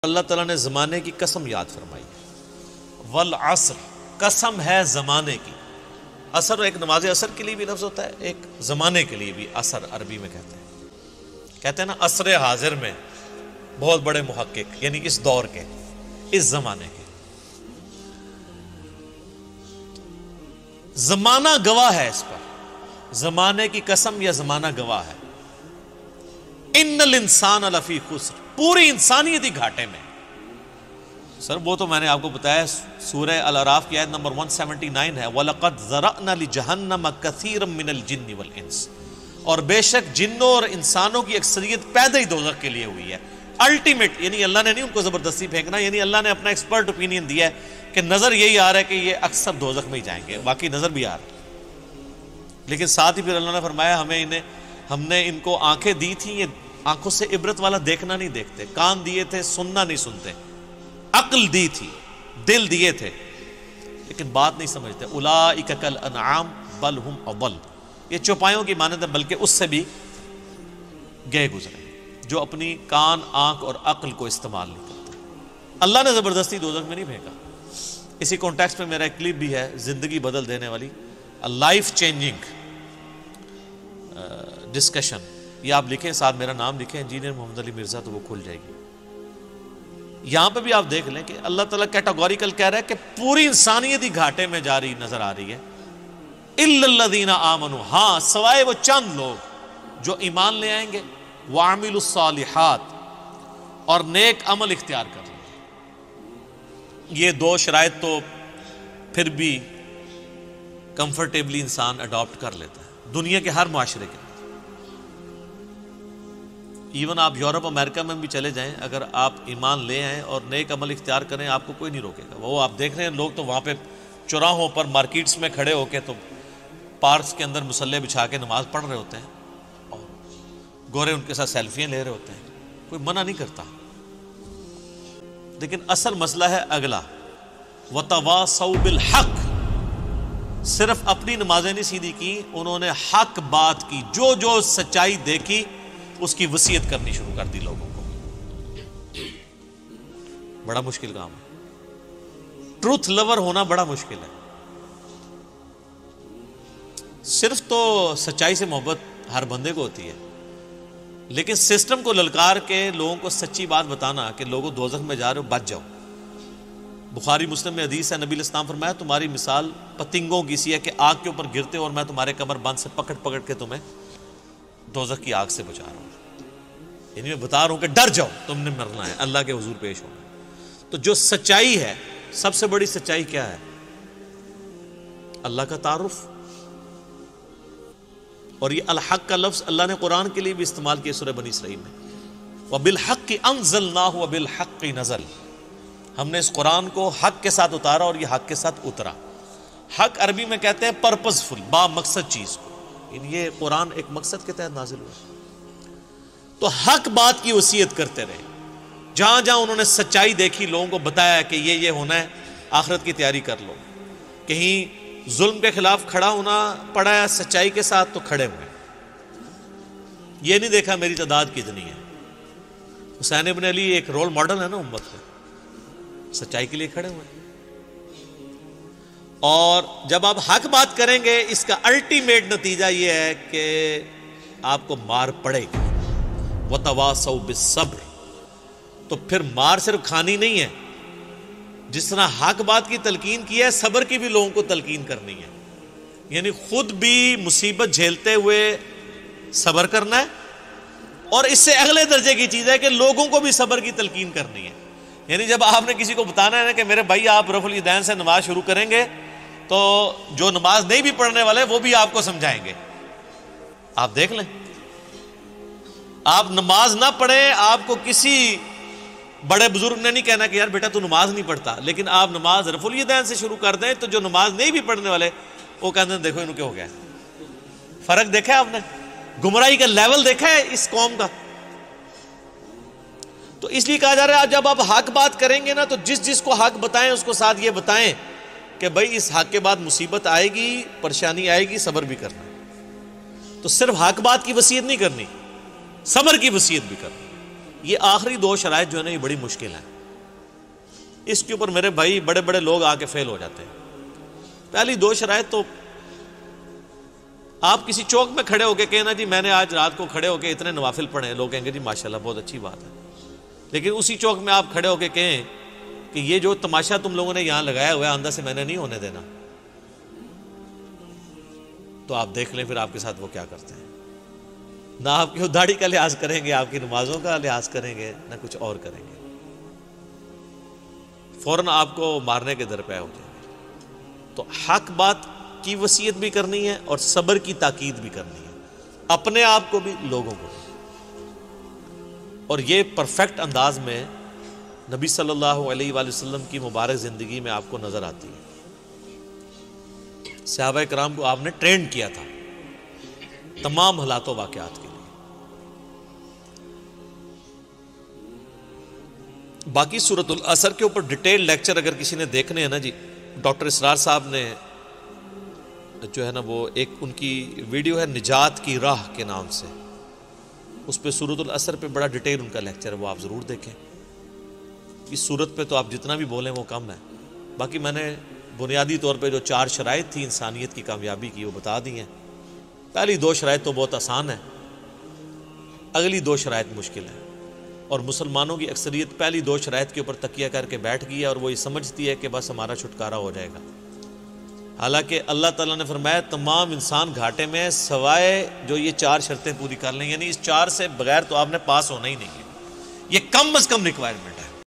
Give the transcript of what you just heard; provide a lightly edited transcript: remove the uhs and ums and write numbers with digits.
اللہ تعالیٰ نے زمانے کی قسم یاد فرمائی ہے، والعصر، قسم ہے زمانے کی۔ عصر ایک نماز عصر کے لیے بھی لفظ ہوتا ہے، ایک زمانے کے لیے بھی عصر عربی میں کہتے ہیں نا عصر حاضر میں بہت بڑے محقق، یعنی اس دور کے، اس زمانے کے۔ زمانہ گواہ ہے اس پر، زمانے کی قسم یا زمانہ گواہ ہے۔ ان الانسان لفی خسر، پوری انسانیت ہی گھاٹے میں۔ سر وہ تو میں نے آپ کو بتایا سورہ الاعراف کی آیت نمبر 179 ہے، وَلَقَدْ ذَرَأْنَا لِجَهَنَّمَ كَثِيرًا مِّنَ الْجِنِّ وَالْإِنسِ، اور بے شک جنوں اور انسانوں کی اکثریت پیدا ہی دوزخ کے لیے ہوئی ہے۔ الٹیمیٹ، یعنی اللہ نے نہیں ان کو زبردستی پھینکنا، یعنی اللہ نے اپنا ایکسپرٹ اوپینین دیا ہے کہ نظر یہی آ رہا ہے کہ یہ اکثر دوزخ میں ہی جائیں گے، واقعی نظر بھی آ رہا ہے۔ لیکن ساتھ ہی پھر اللہ نے فرمایا ہم نے ان کو آنکھیں دی تھیں، یہ آنکھوں سے عبرت والا دیکھنا نہیں دیکھتے، کان دیے تھے سننا نہیں سنتے، عقل دی تھی، دل دیے تھے، لیکن بات نہیں سمجھتے۔ اولئک کالانعام بل ہم اضل، یہ چوپایوں کی مانند ہے بلکہ اس سے بھی گئے گزرے، جو اپنی کان، آنکھ اور عقل کو استعمال نہیں کرتے۔ اللہ نے زبردستی دوزخ میں نہیں پھینکا۔ اسی کانٹیکسٹ میں میرا ایک کلپ بھی ہے، زندگی بدل دینے والی، لائف چینجنگ ڈسکشن، یہ آپ لکھیں، ساتھ میرا نام لکھیں، انجینئر محمد علی مرزا، تو وہ کھل جائے گی۔ یہاں پہ بھی آپ دیکھ لیں کہ اللہ تعالیٰ کیٹاگوریکل کہہ رہا ہے کہ پوری انسانیت ہی گھاٹے میں جاری نظر آ رہی ہے۔ الا الذین آمنوا، ہاں سوائے وہ چند لوگ جو ایمان لے آئیں گے، وعملوا الصالحات، اور نیک عمل اختیار کر لیں گے۔ یہ دو شرائط تو پھر بھی کمفرٹیبلی انسان اڈاپٹ کر لیتا ہے دنیا کے ہر معاشرے کے۔ ایون آپ یورپ امریکہ میں بھی چلے جائیں، اگر آپ ایمان لے آئیں اور نیک عمل اختیار کریں، آپ کو کوئی نہیں روکے گا۔ وہ آپ دیکھ رہے ہیں لوگ تو وہاں پہ چوراہوں پر، مارکیٹس میں کھڑے ہو کے، تو پارکس کے اندر مصلے بچھا کے نماز پڑھ رہے ہوتے ہیں، اور گورے ان کے ساتھ سیلفیاں لے رہے ہوتے ہیں، کوئی منع نہیں کرتا۔ لیکن اصل مسئلہ ہے اگلا، وَتَوَاصَوْا بِالْحَقِّ، صرف اپنی نمازیں نہیں سیدھی کی، انہوں نے حق بات کی، جو سچائی دیکھی اس کی وصیت کرنی شروع کر دی لوگوں کو۔ بڑا مشکل کام ہے، ٹروتھ لور ہونا بڑا مشکل ہے۔ صرف تو سچائی سے محبت ہر بندے کو ہوتی ہے، لیکن سسٹم کو للکار کے لوگوں کو سچی بات بتانا کہ لوگوں دوزخ میں جا رہے ہو، بچ جاؤ۔ بخاری مسلم میں حدیث ہے، نبی علیہ السلام فرمایا تمہاری مثال پتنگوں کی سی ہے کہ آگ کے اوپر گرتے ہو اور میں تمہارے کمر بند سے پکڑ کے تمہیں دوزخ کی آگ سے بچا رہا ہوں، یعنی میں بتا رہا ہوں کہ ڈر جاؤ، تم نے مرنا ہے، اللہ کے حضور پیش ہونا ہے۔ تو جو سچائی ہے، سب سے بڑی سچائی کیا ہے؟ اللہ کا تعارف۔ اور یہ الحق کا لفظ اللہ نے قرآن کے لیے بھی استعمال کیا سورہ بنی اسرائیل میں، وَبِالْحَقِّ أَنزَلْنَاهُ وَبِالْحَقِّ نَزَلَ، ہم نے اس قرآن کو حق کے ساتھ اتارا اور یہ حق کے ساتھ اترا۔ حق عربی میں کہتے ہیں پرپزفل، با مقصد چیز کو، یعنی یہ قرآن ایک مقصد کے تحت نازل ہوا۔ تو حق بات کی وصیت کرتے رہے، جہاں جہاں انہوں نے سچائی دیکھی، لوگوں کو بتایا کہ یہ ہونا ہے، آخرت کی تیاری کر لو۔ کہیں ظلم کے خلاف کھڑا ہونا پڑا ہے سچائی کے ساتھ تو کھڑے ہوئے، یہ نہیں دیکھا میری تعداد کتنی ہے۔ حسین ابن علی ایک رول ماڈل ہے نا امت کا، سچائی کے لیے کھڑے ہوئے۔ اور جب آپ حق بات کریں گے، اس کا الٹیمیٹ نتیجہ یہ ہے کہ آپ کو مار پڑے گی۔ وَتَوَاصَوْا بِالصَّبْرِ، تو پھر مار صرف کھانی نہیں ہے، جس طرح حق بات کی تلقین کی ہے، صبر کی بھی لوگوں کو تلقین کرنی ہے، یعنی خود بھی مصیبت جھیلتے ہوئے صبر کرنا ہے، اور اس سے اگلے درجے کی چیز ہے کہ لوگوں کو بھی صبر کی تلقین کرنی ہے۔ یعنی جب آپ نے کسی کو بتانا ہے نا کہ میرے بھائی آپ رفع الیدین سے نماز شروع کریں گے، تو جو نماز نہیں بھی پڑھنے والے وہ بھی آپ کو سمجھائیں گے۔ آپ دیکھ لیں، آپ نماز نہ پڑھیں، آپ کو کسی بڑے بزرگ نے نہیں کہنا کہ یار بیٹا تو نماز نہیں پڑھتا، لیکن آپ نماز رفع الیدین سے شروع کر دیں تو جو نماز نہیں بھی پڑھنے والے وہ کہتے ہیں دیکھو انہوں کیا ہو گیا۔ فرق دیکھا ہے آپ نے؟ گمراہی کا لیول دیکھا ہے اس قوم کا؟ تو اس لیے کہا جا رہا ہے جب آپ حق بات کریں گے نا، تو جس کو حق بتائیں اس کو ساتھ یہ بتائیں کہ بھائی اس حق کے بعد مصیبت آئے گی، پریشانی آئے گی، صبر بھی کرنا ہے۔ تو صرف حق بات کی وصیت نہیں کرنی، صبر کی وصیت بھی کرنی۔ یہ آخری دو شرائط جو ہے نا یہ بڑی مشکل ہیں، اس کے اوپر میرے بھائی بڑے بڑے لوگ آ کے فیل ہو جاتے ہیں۔ پہلی دو شرائط تو آپ کسی چوک میں کھڑے ہو کے کہنا جی میں نے آج رات کو کھڑے ہو کے اتنے نوافل پڑھے، لوگ کہیں گے جی ماشاءاللہ بہت اچھی بات ہے، لیکن اسی چوک میں آپ کھڑے ہو کے کہیں کہ یہ جو تماشا تم لوگوں نے یہاں لگایا ہوا ہے اندر سے میں نے نہیں ہونے دینا، تو آپ دیکھ لیں پھر آپ کے ساتھ وہ کیا کرتے ہیں۔ نہ آپ کی داڑھی کا لحاظ کریں گے، آپ کی نمازوں کا لحاظ کریں گے، نہ کچھ اور کریں گے، فوراً آپ کو مارنے کے درپے ہو جائیں گے۔ تو حق بات کی وصیت بھی کرنی ہے اور صبر کی تاکید بھی کرنی ہے، اپنے آپ کو بھی لوگوں کو بھی، اور یہ پرفیکٹ انداز میں نبی صلی اللہ علیہ وآلہ وسلم کی مبارک زندگی میں آپ کو نظر آتی ہے۔ صحابہ کرام کو آپ نے ٹرینڈ کیا تھا تمام حالات و واقعات کے لیے۔ باقی سورۃ العصر کے اوپر ڈیٹیل لیکچر اگر کسی نے دیکھنے ہیں نا جی، ڈاکٹر اسرار صاحب نے جو ہے نا وہ ایک ان کی ویڈیو ہے نجات کی راہ کے نام سے، اس پہ سورۃ العصر پہ بڑا ڈیٹیل ان کا لیکچر ہے، وہ آپ ضرور دیکھیں۔ اس صورت پہ تو آپ جتنا بھی بولیں وہ کم ہے، باقی میں نے بنیادی طور پہ جو 4 شرائط تھی انسانیت کی کامیابی کی وہ بتا دی ہیں۔ پہلی 2 شرائط تو بہت آسان ہے، اگلی 2 شرائط مشکل ہیں، اور مسلمانوں کی اکثریت پہلی 2 شرائط کے اوپر تکیہ کر کے بیٹھ گئی ہے اور وہ یہ سمجھتی ہے کہ بس ہمارا چھٹکارا ہو جائے گا، حالانکہ اللہ تعالیٰ نے فرمایا تمام انسان گھاٹے میں سوائے جو یہ 4 شرطیں پوری کر لیں، یعنی اس 4 سے بغیر تو آپ نے پاس ہونا ہی نہیں ہے، یہ کم از کم ریکوائرمنٹ۔